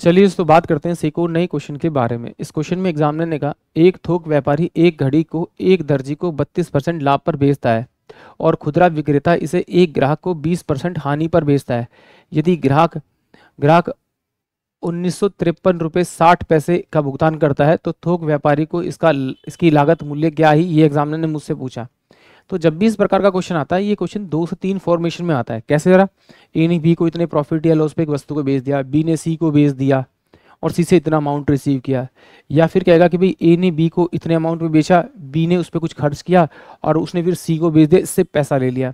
चलिए इस तो बात करते हैं एक और नए क्वेश्चन के बारे में। इस क्वेश्चन में एग्जामिनर ने कहा एक थोक व्यापारी एक घड़ी को एक दर्जी को 32% लाभ पर बेचता है और खुदरा विक्रेता इसे एक ग्राहक को 20% हानि पर बेचता है। यदि ग्राहक ग्राहक 1953 रुपये 60 पैसे का भुगतान करता है तो थोक व्यापारी को इसकी लागत मूल्य क्या ही, ये एग्जामिनर ने मुझसे पूछा। तो जब भी इस प्रकार का क्वेश्चन आता है, ये क्वेश्चन 2 से 3 फॉर्मेशन में आता है। कैसे जरा, ए ने बी को इतने प्रॉफिट या लॉस पे एक वस्तु को बेच दिया, बी ने सी को बेच दिया और सी से इतना अमाउंट रिसीव किया, या फिर कहेगा कि भाई ए ने बी को इतने अमाउंट में बेचा, बी ने उस पर कुछ खर्च किया और उसने फिर सी को बेच दिया, इससे पैसा ले लिया।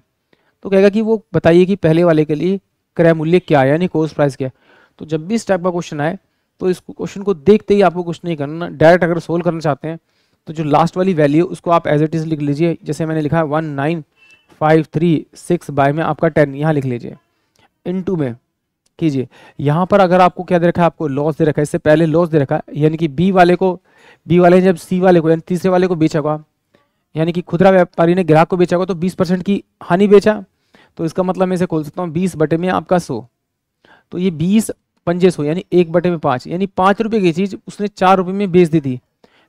तो कहेगा कि वो बताइए कि पहले वाले के लिए क्रय मूल्य क्या है, यानी कॉस्ट प्राइस क्या है। तो जब भी इस टाइप का क्वेश्चन आए तो इस क्वेश्चन को देखते ही आपको कुछ नहीं करना, डायरेक्ट अगर सोल्व करना चाहते हैं तो जो लास्ट वाली वैल्यू उसको आप एज इट इज लिख लीजिए। जैसे मैंने लिखा है 19536 बाय में आपका 10 यहाँ लिख लीजिए, इनटू में कीजिए। यहाँ पर अगर आपको क्या दे रखा है, आपको लॉस दे रखा है, इससे पहले लॉस दे रखा है, यानी कि बी वाले ने जब सी वाले को यानी तीसरे वाले को बेचा होगा, यानी कि खुदरा व्यापारी ने ग्राहक को बेचा होगा तो 20% की हानि बेचा। तो इसका मतलब मैं इसे खोल सकता हूँ 20 बटे में आपका 100, तो ये 20 पंजे 100 यानी 1 बटे में 5, यानी 5 रुपये की चीज़ उसने 4 रुपये में बेच दी थी।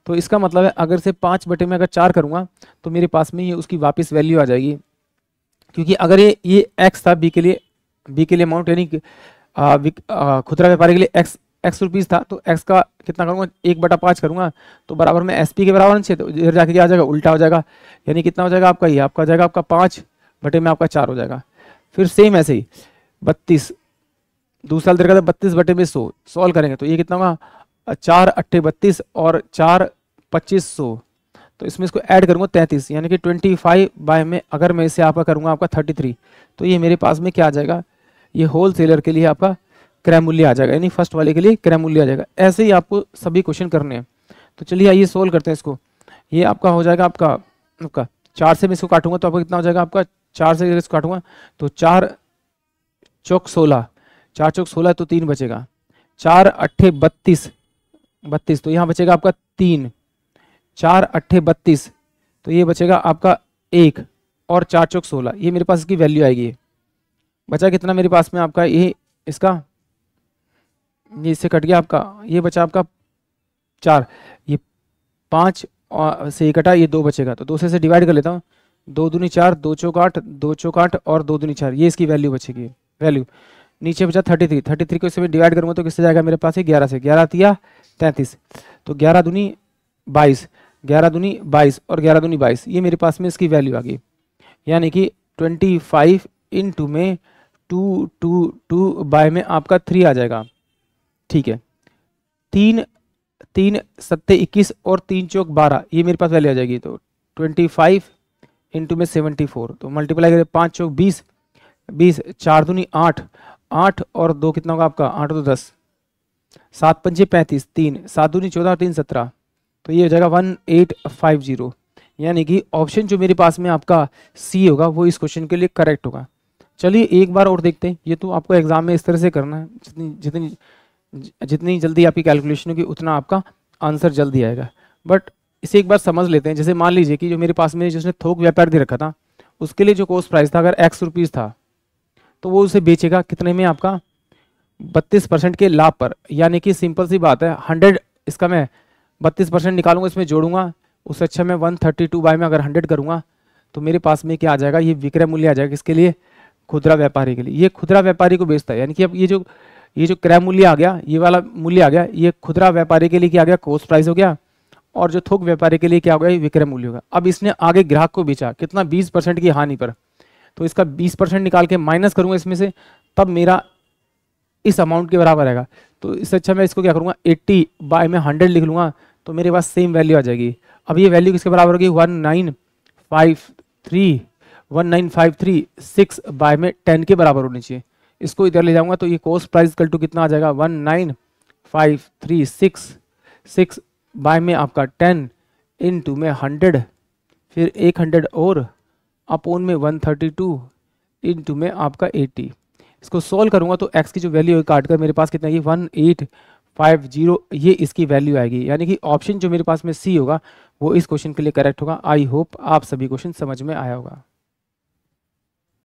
तो इसका मतलब है अगर से 5 बटे में अगर 4 करूँगा तो मेरे पास में ये उसकी वापस वैल्यू आ जाएगी। क्योंकि अगर ये x था बी के लिए अमाउंट, यानी खुदरा व्यापारी के लिए x रुपीज़ था, तो x का कितना करूँगा 1/5 करूँगा तो बराबर में SP के बराबर नहीं, तो इधर जाके क्या आ जाएगा, उल्टा हो जाएगा। यानी कितना हो जाएगा आपका, ये आपका जाएगा आपका 5 बटे में आपका 4 हो जाएगा। फिर सेम ऐसे ही 32 दूसरा दे रखा था 32 बटे में 100, सॉल्व करेंगे तो ये कितना होगा 4 अट्ठे 32 और 4 25 100, तो इसमें इसको ऐड करूँगा 33, यानी कि 25 बाय में अगर मैं इसे आपका करूँगा आपका 33, तो ये मेरे पास में क्या आ जाएगा, ये होल सेलर के लिए आपका क्रय मूल्य आ जाएगा, यानी फर्स्ट वाले के लिए क्रय मूल्य आ जाएगा। ऐसे ही आपको सभी क्वेश्चन करने हैं। तो चलिए आइए सोल्व करते हैं इसको। ये आपका हो जाएगा आपका 4 से मैं इसको काटूंगा तो आपका कितना हो जाएगा, आपका 4 से इसको काटूंगा तो 4 चौक 16, 4 चौक 16 तो 3 बचेगा, 4 अट्ठे 32 तो यहाँ बचेगा आपका 3, 4 अट्ठे 32 तो ये बचेगा आपका 1 और 4 चौक 16, ये मेरे पास इसकी वैल्यू आएगी। बचा कितना मेरे पास में आपका, ये इसका ये इससे कट गया आपका, ये बचा आपका 4, ये 5 से ये कटा, ये 2 बचेगा तो 2 से डिवाइड कर लेता हूँ, 2 दूनी 4, 2 चौक 8, 2 चौक 8 और 2 दूनी 4, ये इसकी वैल्यू बचेगी। वैल्यू नीचे बचा 33 को इससे डिवाइड करूँगा तो किससे जाएगा मेरे पास है 11 से, 11 तिया 33, तो 11 दूनी 22, 11 दूनी 22 और 11 दूनी 22, ये मेरे पास में इसकी वैल्यू आ गई। यानी कि 25 इंटू में 2 बाय में आपका 3 आ जाएगा। ठीक है, 3 सत्ते 21 और 3 चौक 12, ये मेरे पास वैल्यू आ जाएगी। तो 25 इंटू में 74, तो मल्टीप्लाई करें 5 चौक 20, 4 दूनी 8 और 2 कितना होगा आपका 8 तो 10, 7 पंजे 35, 3 7 दूनी 14 और 3 17, तो ये हो जाएगा 1850। यानी कि ऑप्शन जो मेरे पास में आपका सी होगा वो इस क्वेश्चन के लिए करेक्ट होगा। चलिए एक बार और देखते हैं, ये तो आपको एग्जाम में इस तरह से करना है, जितनी जल्दी आपकी कैलकुलेशन होगी उतना आपका आंसर जल्दी आएगा। बट इसे एक बार समझ लेते हैं। जैसे मान लीजिए कि जो मेरे पास में जिसने थोक व्यापार दे रखा था उसके लिए जो कॉस्ट प्राइस था अगर x रुपीज़ था तो वो उसे बेचेगा कितने में, आपका 32% के लाभ पर। यानी कि सिंपल सी बात है 100, इसका मैं 32% निकालूंगा, इसमें जोड़ूंगा, उससे अच्छा मैं 132 बाय में अगर 100 करूंगा तो मेरे पास में क्या आ जाएगा, ये विक्रय मूल्य आ जाएगा। किसके लिए, खुदरा व्यापारी के लिए। ये खुदरा व्यापारी को बेचता है, यानी कि अब ये जो क्रय मूल्य आ गया, ये वाला मूल्य आ गया, ये खुदरा व्यापारी के लिए क्या आ गया, कॉस्ट प्राइस हो गया, और जो थोक व्यापारी के लिए क्या हो गया, ये विक्रय मूल्य होगा। अब इसने आगे ग्राहक को बेचा कितना, 20% की हानि पर, तो इसका 20% निकाल के माइनस करूंगा इसमें से, तब मेरा इस अमाउंट के बराबर आएगा। तो इससे अच्छा मैं इसको क्या करूंगा 80 बाय में 100 लिख लूंगा तो मेरे पास सेम वैल्यू आ जाएगी। अब ये वैल्यू किसके बराबर होगी, 19536 बाय में 10 के बराबर होनी चाहिए। इसको इधर ले जाऊंगा तो ये कॉस्ट प्राइस इक्वल टू कितना आ जाएगा, 19536 बाय में आपका 10 इंटू में 100, फिर 100 और अपोन में 132 इंटू में आपका 80। इसको सॉल्व करूंगा तो x की जो वैल्यू है काट कर मेरे पास कितना आएगी 1850, ये इसकी वैल्यू आएगी। यानी कि ऑप्शन जो मेरे पास में सी होगा वो इस क्वेश्चन के लिए करेक्ट होगा। आई होप आप सभी क्वेश्चन समझ में आया होगा।